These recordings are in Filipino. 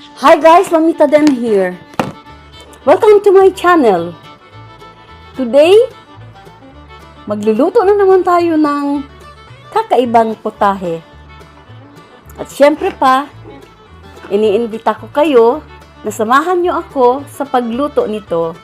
Hi guys, Mamita Den here. Welcome to my channel. Today, magluluto na naman tayo ng kakaibang putahe. At syempre pa, iniimbita ko kayo na samahan nyo ako sa pagluto nito.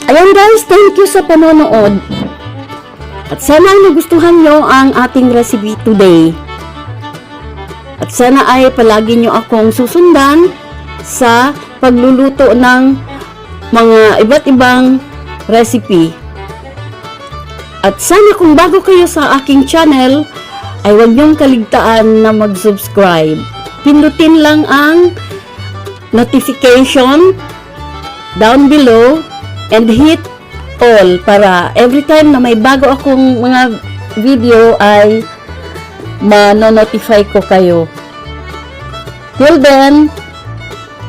Ayan guys, thank you sa panonood. At sana ay nagustuhan nyo ang ating recipe today. At sana ay palagi nyo akong susundan sa pagluluto ng mga iba't ibang recipe. At sana kung bago kayo sa aking channel, ay huwag nyong kaligtaan na mag-subscribe. Pindutin lang ang notification down below and hit all para every time na may bago akong mga video ay ma-notify ko kayo. Till then,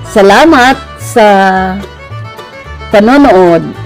salamat sa panonood.